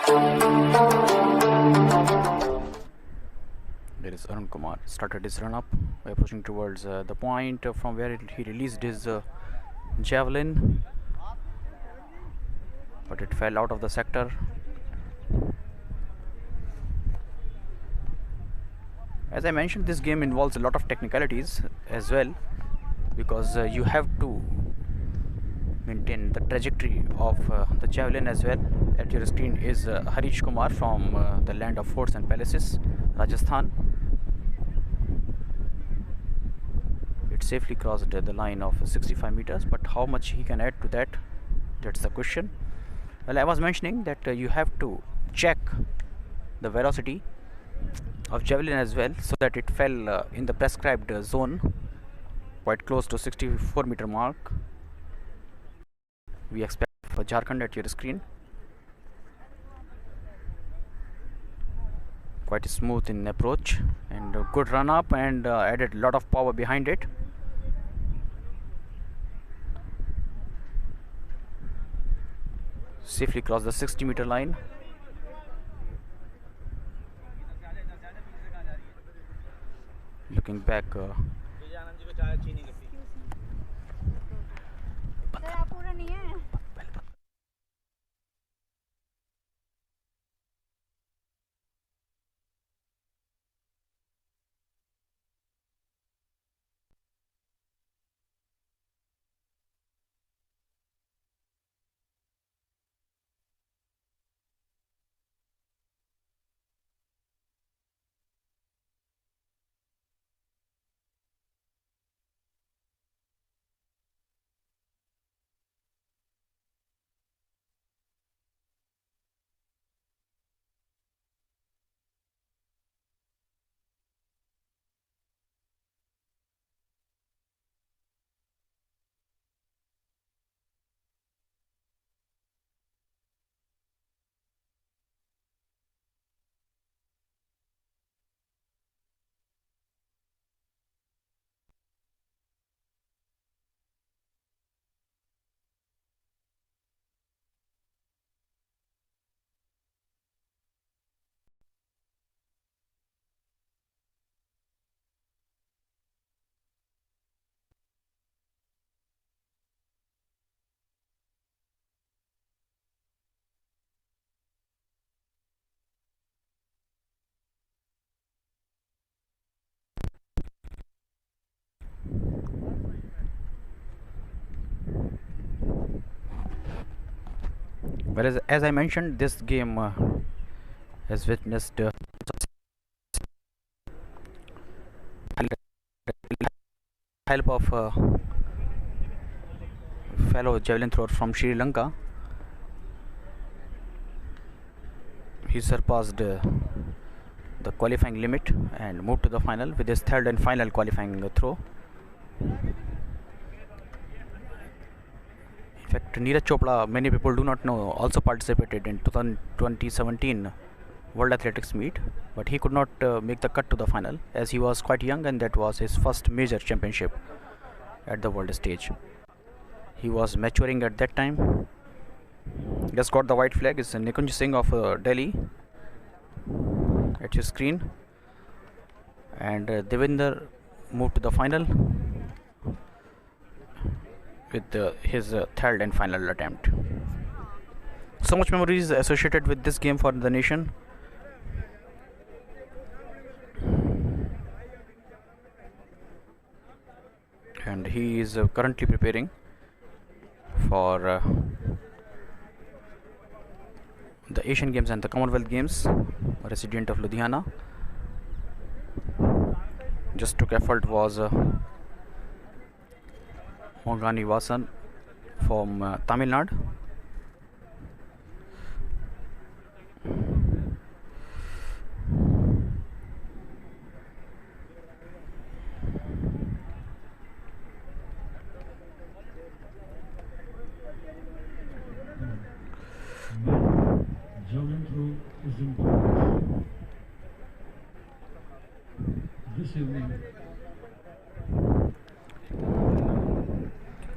There is Arun Kumar started his run up by approaching towards the point from where he released his javelin, but it fell out of the sector. As I mentioned, this game involves a lot of technicalities as well, because you have to maintain the trajectory of the javelin as well. At your screen is Harish Kumar from the land of forts and palaces, Rajasthan. It safely crossed the line of 65 meters, but how much he can add to that, that's the question. Well, I was mentioning that you have to check the velocity of javelin as well, so that it fell in the prescribed zone, quite close to 64-meter mark. We expect for Jharkhand at your screen. Quite smooth in approach and a good run up, and added a lot of power behind it. Safely crossed the 60-meter line. Looking back, whereas as I mentioned, this game has witnessed help of fellow javelin thrower from Sri Lanka. He surpassed the qualifying limit and moved to the final with his third and final qualifying throw. In fact, Neeraj Chopra, many people do not know, also participated in 2017 World Athletics meet, but he could not make the cut to the final as he was quite young, and that was his first major championship at the world stage. He was maturing at that time. Just got the white flag is Nikunj Singh of Delhi at your screen, and Devinder moved to the final with his third and final attempt. So much memories associated with this game for the nation. And he is currently preparing for the Asian Games and the Commonwealth Games, a resident of Ludhiana. Just took effort was Mogani Vasan from Tamil Nadu. Javelin throw is in progress. This evening,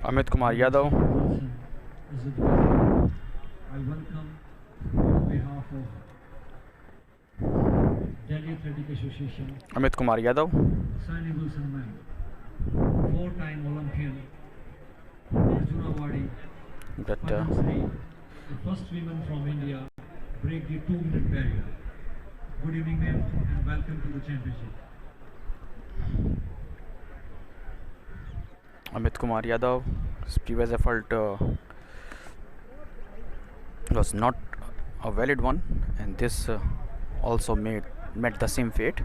Amit Kumar Yadav. Wilson is it. I welcome on behalf of Delhi Athletic Association, Amit Kumar Yadav. Sunny Wilson ma'am, 4-time Olympian, Arjuna Wadi, But Padam Shri, the first women from India break the 2-minute barrier. Good evening ma'am and welcome to the championship. Amit Kumar Yadav, his previous effort was not a valid one, and this also met the same fate.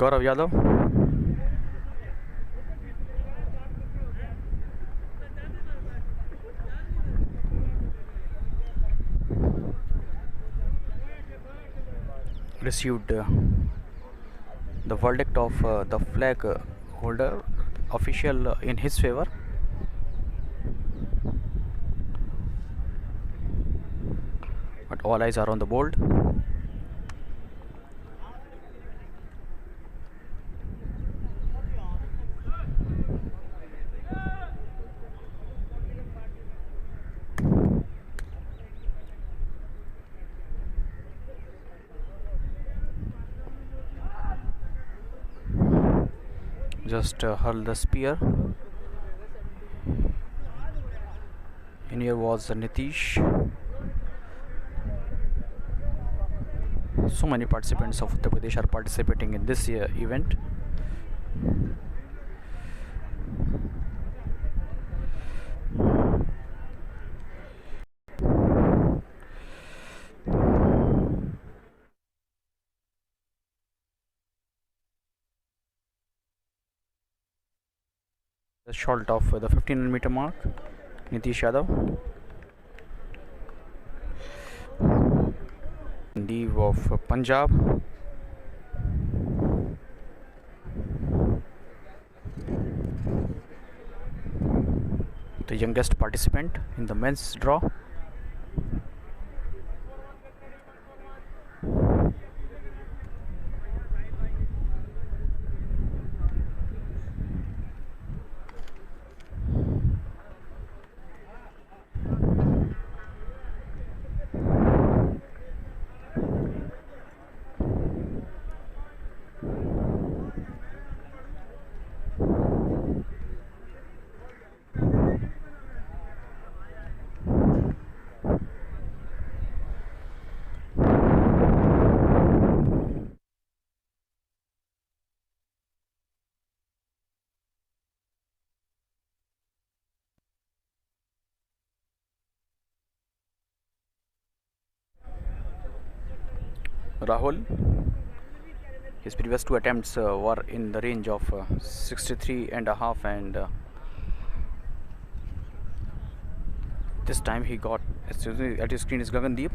Gaurav Yadav. Received the verdict of the flag holder official in his favor. But all eyes are on the board. Just hurl the spear. In here was Nitish. So many participants of Uttar Pradesh are participating in this event. Short of the 1500-meter mark, Nitish Yadav. Leave of Punjab. The youngest participant in the men's draw. Rahul. His previous two attempts were in the range of 63.5, and this time he got, excuse me, at his screen is Gagandeep.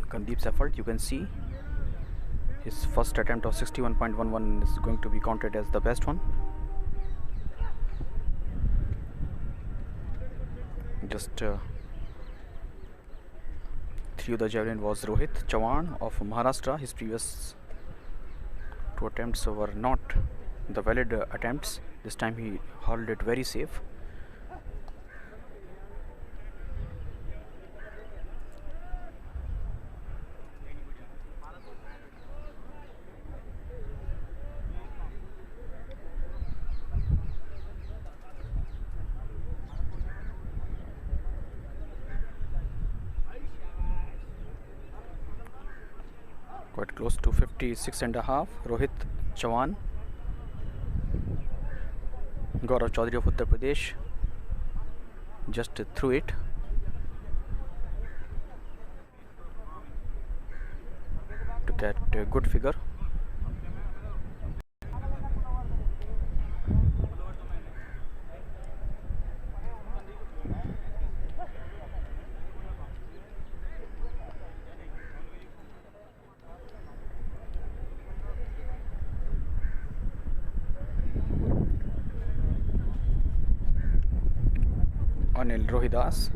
Gagandeep's effort, you can see his first attempt of 61.11 is going to be counted as the best one. Just threw the javelin was Rohit Chavan of Maharashtra. His previous two attempts were not the valid attempts. This time he hurled it very safe. Quite close to 56.5. Rohit Chavan. Gaurav Chaudhary of Uttar Pradesh just threw it. To get a good figure. Anil Rohidas.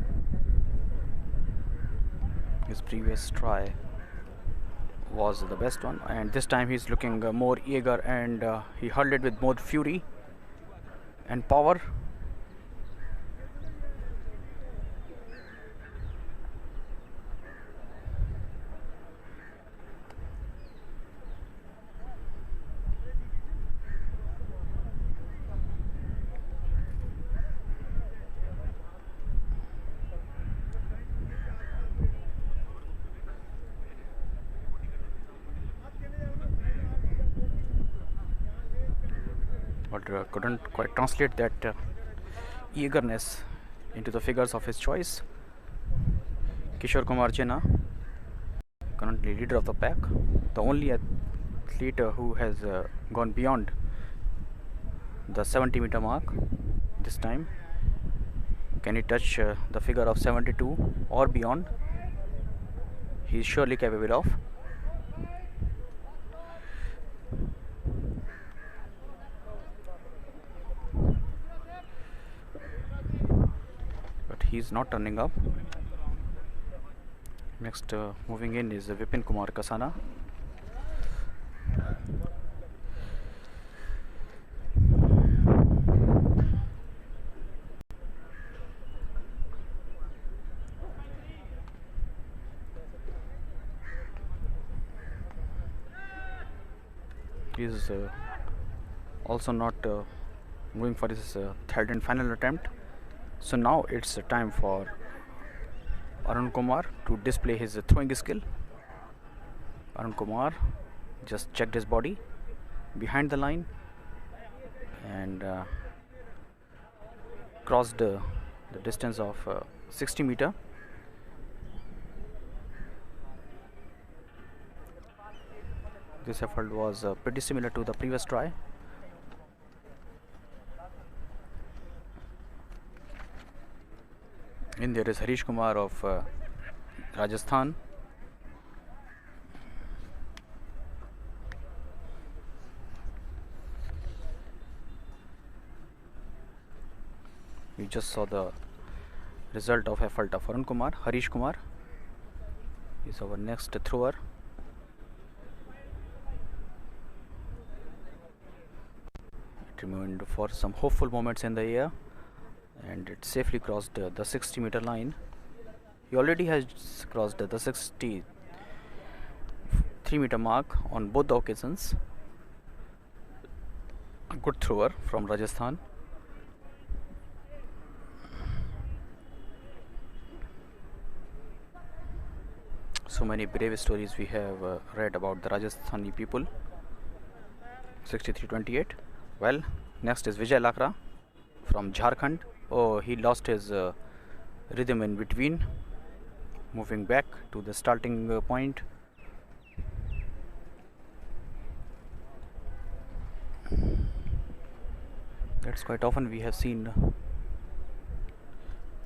His previous try was the best one, and this time he's looking more eager, and he hurled it with more fury and power. But couldn't quite translate that eagerness into the figures of his choice. Kishore Kumar Jena, currently leader of the pack, the only athlete who has gone beyond the 70-meter mark this time. Can he touch the figure of 72 or beyond? He is surely capable of. But he is not turning up. Next moving in is Vipin Kumar Kasana. He is also not going for his third and final attempt. So now it's time for Arun Kumar to display his throwing skill. Arun Kumar just checked his body behind the line and crossed the distance of 60 meter. This effort was pretty similar to the previous try. In there is Harish Kumar of Rajasthan. We just saw the result of effort of Arun Kumar. Harish Kumar is our next thrower. It remained for some hopeful moments in the air, and it safely crossed the 60-meter line. He already has crossed the 63-meter mark on both the occasions. A good thrower from Rajasthan. So many brave stories we have read about the Rajasthani people. 63-28. Well, next is Vijay Lakra from Jharkhand. Oh, he lost his rhythm in between, moving back to the starting point. That's quite often we have seen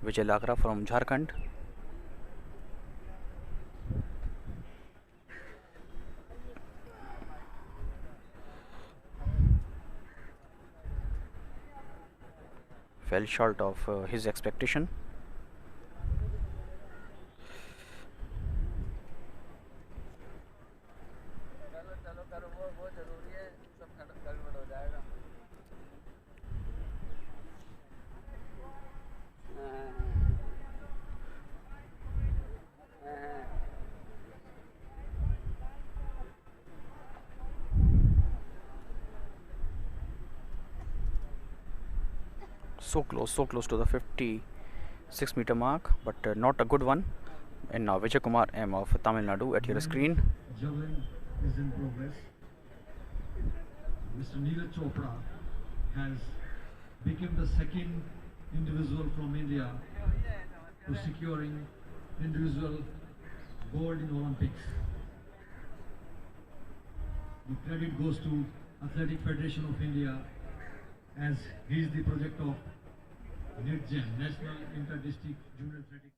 Vijay Lakra from Jharkhand. Fell short of his expectation. So close to the 56-meter mark, but not a good one. And now Vijay Kumar M of Tamil Nadu at your screen. Javelin is in progress. Mr. Neeraj Chopra has become the second individual from India to securing individual gold in Olympics. The credit goes to Athletic Federation of India, as he is the project of NITGEM, National Inter-District Junior Athletic